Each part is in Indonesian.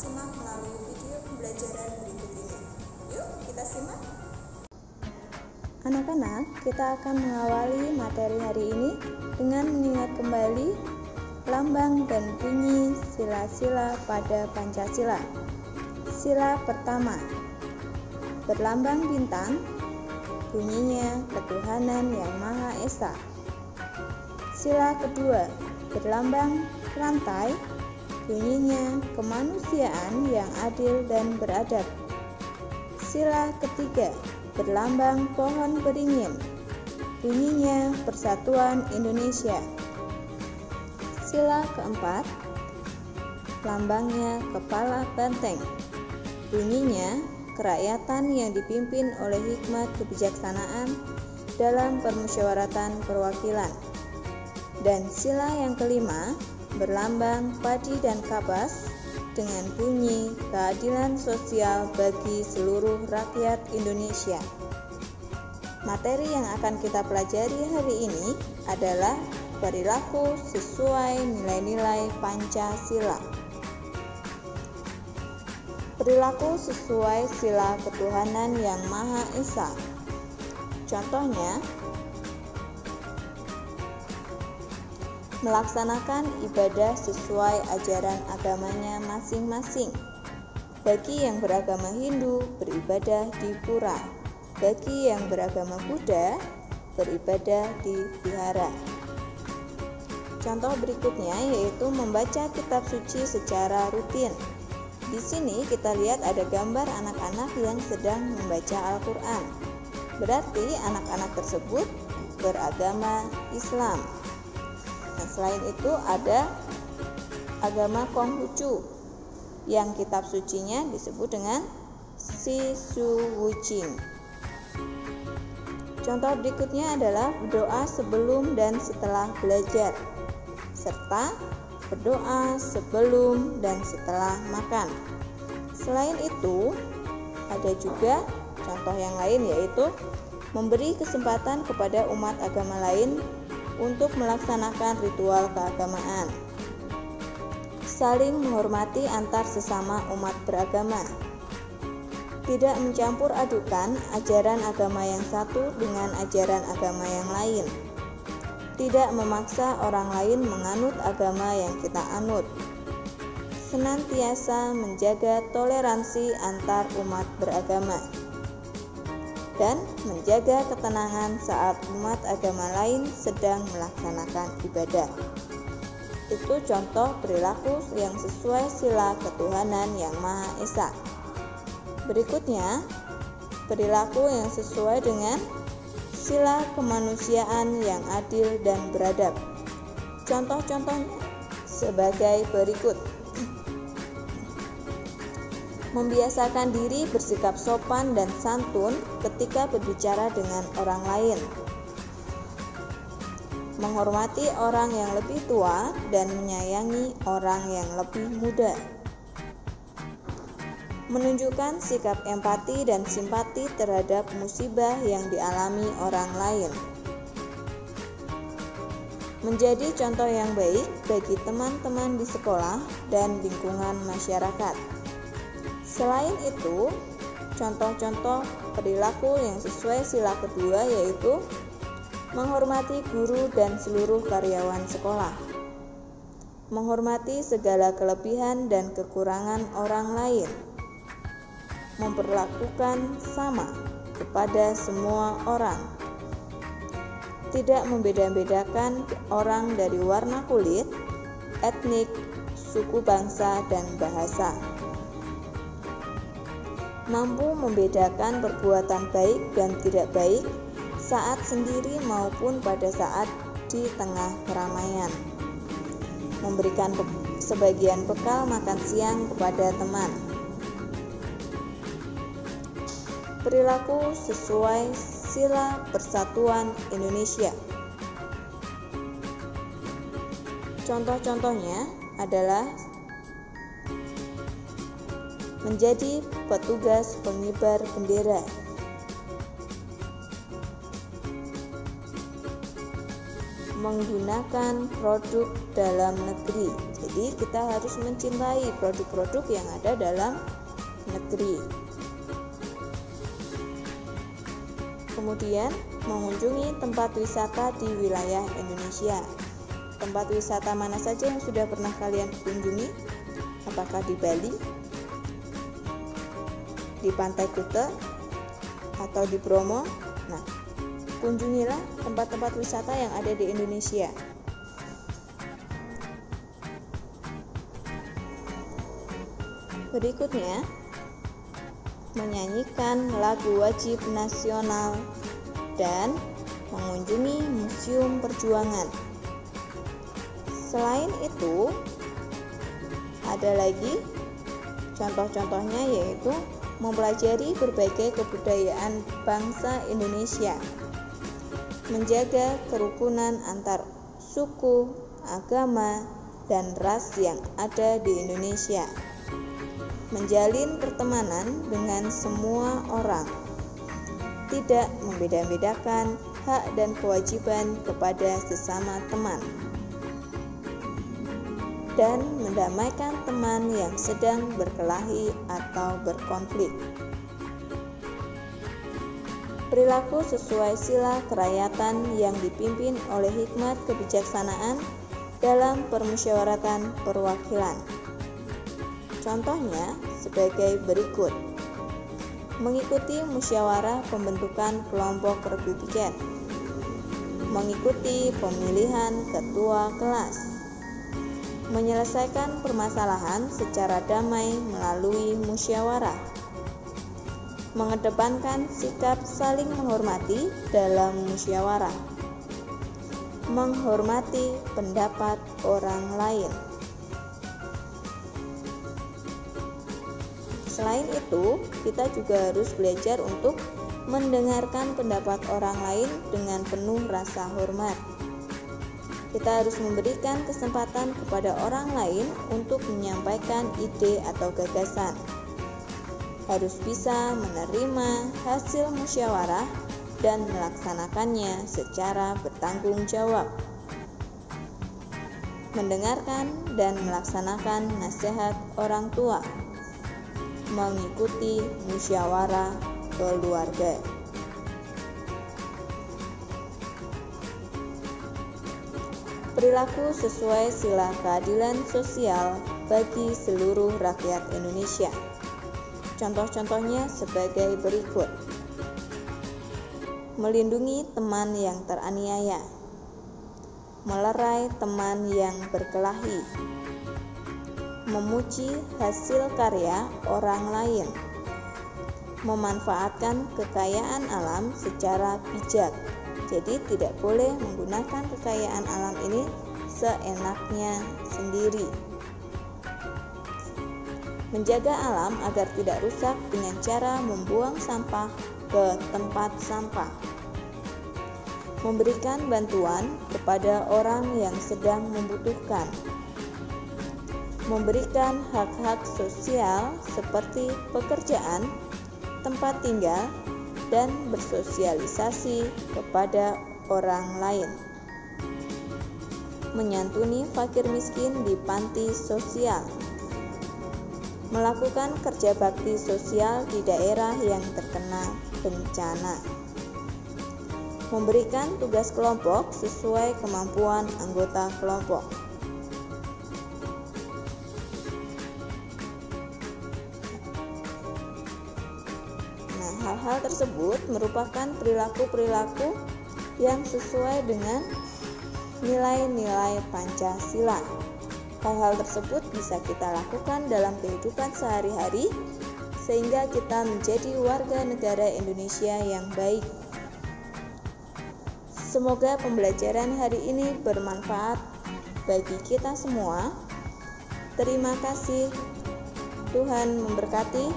simak melalui video pembelajaran berikut ini. Yuk, kita simak. Anak-anak, kita akan mengawali materi hari ini dengan mengingat kembali lambang dan bunyi sila-sila pada Pancasila. Sila pertama, berlambang bintang, bunyinya ketuhanan yang Maha Esa. Sila kedua, berlambang rantai, bunyinya kemanusiaan yang adil dan beradab. Sila ketiga, berlambang pohon beringin, bunyinya persatuan Indonesia. Sila keempat, lambangnya kepala banteng, bunyinya kerakyatan yang dipimpin oleh hikmat kebijaksanaan dalam permusyawaratan perwakilan. Dan sila yang kelima, berlambang padi dan kapas dengan bunyi keadilan sosial bagi seluruh rakyat Indonesia. Materi yang akan kita pelajari hari ini adalah perilaku sesuai nilai-nilai Pancasila. Perilaku sesuai sila ketuhanan yang Maha Esa. Contohnya, melaksanakan ibadah sesuai ajaran agamanya masing-masing. Bagi yang beragama Hindu, beribadah di pura. Bagi yang beragama Buddha, beribadah di vihara. Contoh berikutnya yaitu membaca kitab suci secara rutin. Di sini kita lihat ada gambar anak-anak yang sedang membaca Al-Quran. Berarti anak-anak tersebut beragama Islam. Nah, selain itu ada agama Konghucu yang kitab sucinya disebut dengan Sisuwuching. Contoh berikutnya adalah berdoa sebelum dan setelah belajar, serta berdoa sebelum dan setelah makan. Selain itu, ada juga contoh yang lain yaitu memberi kesempatan kepada umat agama lain untuk melaksanakan ritual keagamaan. Saling menghormati antar sesama umat beragama. Tidak mencampur adukan ajaran agama yang satu dengan ajaran agama yang lain. Tidak memaksa orang lain menganut agama yang kita anut. Senantiasa menjaga toleransi antar umat beragama. Dan menjaga ketenangan saat umat agama lain sedang melaksanakan ibadah. Itu contoh perilaku yang sesuai sila ketuhanan yang Maha Esa. Berikutnya, perilaku yang sesuai dengan sila kemanusiaan yang adil dan beradab. Contoh-contohnya sebagai berikut. Membiasakan diri bersikap sopan dan santun ketika berbicara dengan orang lain. Menghormati orang yang lebih tua dan menyayangi orang yang lebih muda. Menunjukkan sikap empati dan simpati terhadap musibah yang dialami orang lain. Menjadi contoh yang baik bagi teman-teman di sekolah dan lingkungan masyarakat. Selain itu, contoh-contoh perilaku yang sesuai sila kedua yaitu menghormati guru dan seluruh karyawan sekolah. Menghormati segala kelebihan dan kekurangan orang lain. Memperlakukan sama kepada semua orang. Tidak membeda-bedakan orang dari warna kulit, etnik, suku bangsa, dan bahasa. Mampu membedakan perbuatan baik dan tidak baik saat sendiri maupun pada saat di tengah keramaian. Memberikan sebagian bekal makan siang kepada teman. Perilaku sesuai sila persatuan Indonesia. Contoh-contohnya adalah menjadi petugas pengibar bendera, menggunakan produk dalam negeri. Jadi Jadi kita harus mencintai produk-produk yang ada dalam negeri. Kemudian mengunjungi tempat wisata di wilayah Indonesia. Tempat wisata mana saja yang sudah pernah kalian kunjungi? Apakah di Bali, di Pantai Kuta, atau di Bromo? Nah, kunjungilah tempat-tempat wisata yang ada di Indonesia. Berikutnya, menyanyikan lagu wajib nasional dan mengunjungi museum perjuangan. Selain itu, ada lagi contoh-contohnya, yaitu mempelajari berbagai kebudayaan bangsa Indonesia, menjaga kerukunan antar suku, agama, dan ras yang ada di Indonesia, menjalin pertemanan dengan semua orang, tidak membeda-bedakan hak dan kewajiban kepada sesama teman, dan mendamaikan teman yang sedang berkelahi atau berkonflik. Perilaku sesuai sila kerakyatan yang dipimpin oleh hikmat kebijaksanaan dalam permusyawaratan perwakilan. Contohnya sebagai berikut: mengikuti musyawarah pembentukan kelompok berpikir, mengikuti pemilihan ketua kelas, menyelesaikan permasalahan secara damai melalui musyawarah, mengedepankan sikap saling menghormati dalam musyawarah, menghormati pendapat orang lain. Selain itu, kita juga harus belajar untuk mendengarkan pendapat orang lain dengan penuh rasa hormat. Kita harus memberikan kesempatan kepada orang lain untuk menyampaikan ide atau gagasan. Harus bisa menerima hasil musyawarah dan melaksanakannya secara bertanggung jawab. Mendengarkan dan melaksanakan nasihat orang tua. Mengikuti musyawarah keluarga. Perilaku sesuai sila keadilan sosial bagi seluruh rakyat Indonesia. Contoh-contohnya sebagai berikut: melindungi teman yang teraniaya, melerai teman yang berkelahi, memuji hasil karya orang lain, memanfaatkan kekayaan alam secara bijak. Jadi tidak boleh menggunakan kekayaan alam ini seenaknya sendiri. Menjaga alam agar tidak rusak dengan cara membuang sampah ke tempat sampah. Memberikan bantuan kepada orang yang sedang membutuhkan. Memberikan hak-hak sosial seperti pekerjaan, tempat tinggal, dan bersosialisasi kepada orang lain. Menyantuni fakir miskin di panti sosial. Melakukan kerja bakti sosial di daerah yang terkena bencana. Memberikan tugas kelompok sesuai kemampuan anggota kelompok. Hal-hal tersebut merupakan perilaku-perilaku yang sesuai dengan nilai-nilai Pancasila. Hal-hal tersebut bisa kita lakukan dalam kehidupan sehari-hari sehingga kita menjadi warga negara Indonesia yang baik. Semoga pembelajaran hari ini bermanfaat bagi kita semua. Terima kasih. Tuhan memberkati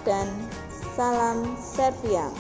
dan salam Serviam.